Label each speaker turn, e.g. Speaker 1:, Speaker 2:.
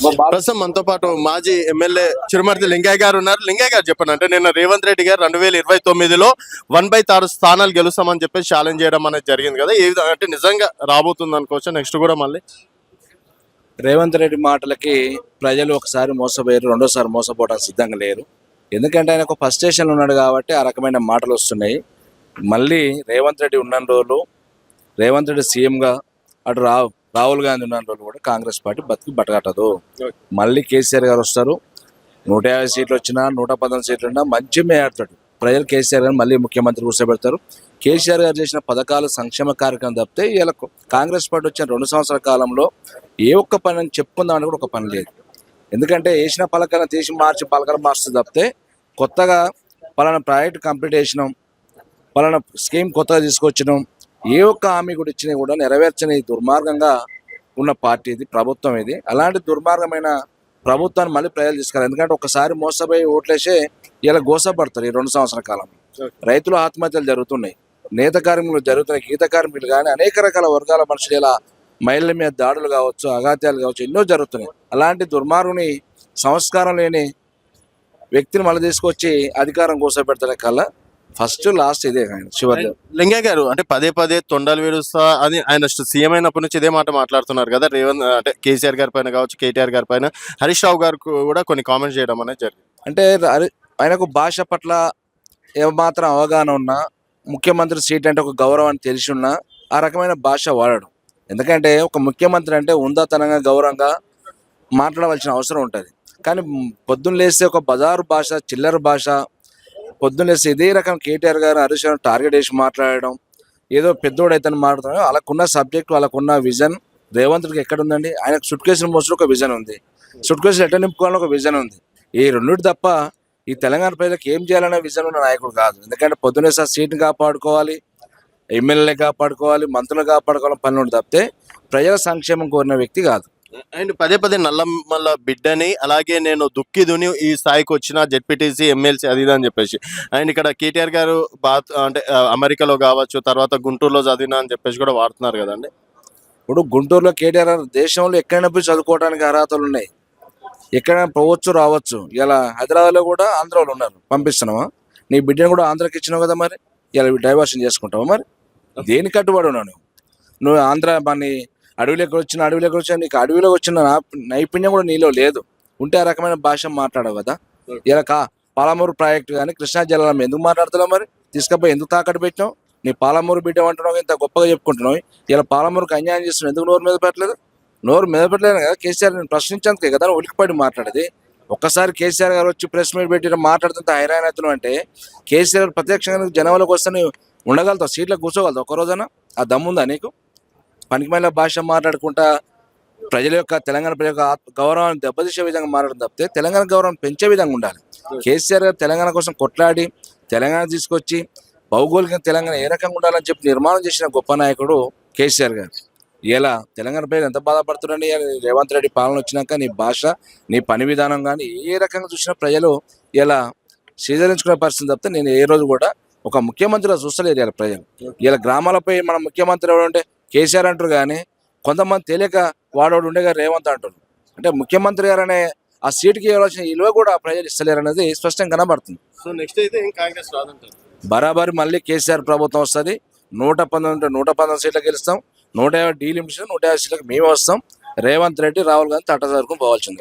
Speaker 1: ప్రస్తుతం మనతో పాటు మాజీ ఎమ్మెల్యే చిరుమర్తి లింగయ్య గారు ఉన్నారు. లింగయ్య గారు చెప్పండి, అంటే నిన్న రేవంత్ రెడ్డి గారు 2029లో 1/6 స్థానాలు గెలుస్తామని చెప్పి ఛాలెంజ్ చేయడం అనేది జరిగింది కదా, ఏ విధంగా అంటే నిజంగా రాబోతుంది అనుకోవచ్చు నెక్స్ట్ కూడా మళ్ళీ?
Speaker 2: రేవంత్ రెడ్డి మాటలకి ప్రజలు ఒకసారి మోసపోయారు, రెండోసారి మోసపోవడానికి సిద్ధంగా లేరు. ఎందుకంటే ఆయన ఒక ఫస్ట్ స్టేషన్లో ఉన్నాడు కాబట్టి ఆ రకమైన మాటలు వస్తున్నాయి. మళ్ళీ రేవంత్ రెడ్డి ఉన్న రోజులు, రేవంత్ రెడ్డి సీఎంగా అటు రాహుల్ గాంధీ ఉన్న రోజులు కూడా కాంగ్రెస్ పార్టీ బతికి బట్టగట్టదు. మళ్ళీ కేసీఆర్ గారు వస్తారు. 150 సీట్లు వచ్చినా 119 సీట్లు ఉన్నా మంచి ఆడతాడు. ప్రజలు కేసీఆర్ గారు మళ్ళీ ముఖ్యమంత్రి కూర్చోబెడతారు. కేసీఆర్ గారు చేసిన పథకాలు, సంక్షేమ కార్యక్రమం తప్పితే ఇలా కాంగ్రెస్ పార్టీ వచ్చిన 2 సంవత్సరాల కాలంలో ఏ ఒక్క పని చెప్పుకుందామని కూడా ఒక పని లేదు. ఎందుకంటే వేసిన పలకలను తీసి పలకలు మార్చుతుంది తప్పితే కొత్తగా పలానా ప్రాజెక్ట్ కంప్లీట్ చేసినాం, పలానా స్కీమ్ కొత్తగా తీసుకొచ్చినాం, ఏ ఒక్క హామీ కూడా ఇచ్చినా కూడా నెరవేర్చని దుర్మార్గంగా ఉన్న పార్టీ ఇది, ప్రభుత్వం ఇది. అలాంటి దుర్మార్గమైన ప్రభుత్వాన్ని మళ్ళీ ప్రజలు తీసుకురాలి. ఎందుకంటే ఒకసారి మోసపోయి ఓట్లేసే ఇలా గోసపడతారు. ఈ 2 సంవత్సరాల కాలం రైతులు ఆత్మహత్యలు జరుగుతున్నాయి, నేత కార్మికులు జరుగుతున్నాయి, గీత కార్మికులు కానీ అనేక రకాల వర్గాల మనుషులు ఇలా మహిళల మీద దాడులు కావచ్చు, అఘాత్యాలు కావచ్చు, ఎన్నో జరుగుతున్నాయి. అలాంటి దుర్మార్గుని, సంస్కారం లేని వ్యక్తిని మళ్ళీ తీసుకొచ్చి అధికారం కూర్చోబెడతానే కల్లా ఫస్ట్ లాస్ట్ ఇదే చివరి.
Speaker 1: లింగయ్య గారు అంటే పదే తొండలు విడుస్తా అని ఆయన సీఎం అయినప్పటి నుంచి ఇదే మాట మాట్లాడుతున్నారు కదా, రేవంత్ అంటే కేసీఆర్ గారి పైన కావచ్చు, కేటీఆర్ గారి పైన, హరీష్ రావు గారు కూడా కొన్ని కామెంట్స్ చేయడం అనేది జరిగింది.
Speaker 2: అంటే ఆయనకు భాష పట్ల ఏమాత్రం అవగాహన ఉన్నా, ముఖ్యమంత్రి సీట్ అంటే ఒక గౌరవాన్ని తెలిసి ఉన్నా ఆ రకమైన భాష వాడడం. ఎందుకంటే ఒక ముఖ్యమంత్రి అంటే ఉందాతనంగా గౌరవంగా మాట్లాడవలసిన అవసరం ఉంటుంది. కానీ పొద్దున్న లేస్తే ఒక బజారు భాష, చిల్లర భాష, పొద్దున్న లేస్తే ఇదే రకం కేటీఆర్ గారు హరీష్ రావు టార్గెట్ వేసి మాట్లాడడం, ఏదో పెద్దోడైతే మాట్లాడడం. వాళ్ళకున్న సబ్జెక్ట్, వాళ్ళకున్న విజన్ రేవంత్ రెడ్డికి ఎక్కడ ఉందండి? ఆయనకు సుట్ కేసులు మోసులు ఒక విజన్ ఉంది, సుట్ కేసులు ఎట్లా నింపుకోవాలని ఒక విజన్ ఉంది. ఈ రెండింటి తప్ప ఈ తెలంగాణ ప్రజలకు ఏం చేయాలనే విజన్ ఉన్న నాయకుడు కాదు. ఎందుకంటే పొద్దున్నే సీట్ని కాపాడుకోవాలి, ఎమ్మెల్యేని కాపాడుకోవాలి, మంత్రులు కాపాడుకోవాలి పనులు తప్పితే ప్రజల సంక్షేమం కోరిన వ్యక్తి కాదు.
Speaker 1: అండ్ పదే నల్లమల్ల బిడ్డని, అలాగే నేను దుని ఈ స్థాయికి వచ్చిన జెడ్పీటీసీ, ఎమ్మెల్సీ అది ఇది అని చెప్పేసి, అండ్ ఇక్కడ కేటీఆర్ గారు అంటే అమెరికాలో కావచ్చు, తర్వాత గుంటూరులో చదివినా అని చెప్పేసి కూడా వాడుతున్నారు కదండి.
Speaker 2: ఇప్పుడు గుంటూరులో కేటీఆర్ దేశంలో ఎక్కడైనా పోయి చదువుకోవడానికి అర్హతలు ఉన్నాయి, ఎక్కడైనా పోవచ్చు రావచ్చు. ఇలా హైదరాబాద్లో కూడా ఆంధ్రాలో ఉన్నారు, పంపిస్తున్నావా? నీ బిడ్డను కూడా ఆంధ్రాకి ఇచ్చినావు కదా, మరి ఇలా డైవర్షన్ చేసుకుంటావా? మరి దేని కట్టుబడి ఉన్నావు నువ్వు? ఆంధ్ర మన అడవిలోకి వచ్చిన నీకు అడవిలోకి వచ్చిన నైపుణ్యం కూడా నీలో లేదు. ఉంటే ఆ రకమైన భాష మాట్లాడవు కదా. ఇలా పాలమూరు ప్రాజెక్టు కానీ కృష్ణా జిల్లాలో ఎందుకు మాట్లాడుతున్నావు? మరి తీసుకపోయి ఎందుకు తాకట్టు పెట్టినావు? నీ పాలమూరు బిడ్డ అంటున్నావు, ఇంత గొప్పగా చెప్పుకుంటున్నావు. ఇలా పాలమూరుకు అన్యాయం చేస్తున్నావు, ఎందుకు నోరు మీద పెట్టలేదు? నోరు మీద పెట్టలేదు కదా. కేసీఆర్ నేను ప్రశ్నించేందుకే కదా ఉలికిపడి మాట్లాడేది. ఒక్కసారి కేసీఆర్ గారు వచ్చి ప్రెస్ మీట్ పెట్టి మాట్లాడుతుంటే హైరాన్ అవుతున్నావు అంటే, కేసీఆర్ ప్రత్యక్షంగా జనంలోకి వస్తే నువ్వు ఉండగలుగుతావు, సీట్లో కూర్చోగలుగుతావు ఒక్క రోజున? ఆ దమ్ముందా నీకు? పనికిమాలిన భాష మాట్లాడుకుంటా ప్రజల యొక్క, తెలంగాణ ప్రజల యొక్క గౌరవాన్ని దెబ్బతీసే విధంగా మాట్లాడడం తప్పితే తెలంగాణ గౌరవం పెంచే విధంగా ఉండాలి. కేసీఆర్ గారు తెలంగాణ కోసం కొట్లాడి తెలంగాణ తీసుకొచ్చి భౌగోళిక తెలంగాణ ఏ రకంగా ఉండాలని చెప్పి నిర్మాణం చేసిన గొప్ప నాయకుడు కేసీఆర్ గారు. ఇలా తెలంగాణ ప్రజలు ఎంత బాధపడుతున్నారని రేవంత్ రెడ్డి పాలన వచ్చినాక నీ భాష, నీ పని విధానం కానీ ఏ రకంగా చూసినా ప్రజలు ఇలా శ్రీధరించుకునే పరిస్థితి తప్పితే నేను ఏ రోజు కూడా ఒక ముఖ్యమంత్రిగా చూస్తలేరు ఇలా ప్రజలు. ఇలా గ్రామాలపై మన ముఖ్యమంత్రి ఎవరంటే కేసీఆర్ అంటారు, కానీ కొంతమంది తెలియక వాడోడు ఉండేగా రేవంత్ అంటారు. అంటే ముఖ్యమంత్రి గారు అనే ఆ సీటుకి ఇవ్వాల్సిన విలువ కూడా ప్రజలు ఇస్తలేరు అనేది స్పష్టంగా కనబడుతుంది.
Speaker 1: సో నెక్స్ట్ అయితే కాంగ్రెస్ రాదంటారు.
Speaker 2: బరాబరి మళ్ళీ కేసీఆర్ ప్రభుత్వం వస్తుంది. 119 సీట్లకు గెలుస్తాం. 150 డీలిమిటేషన్, 150 సీట్లకు మేము వస్తాం. రేవంత్ రెడ్డి, రాహుల్ గాంధీ తట్టసరుకుని పోవాల్సింది.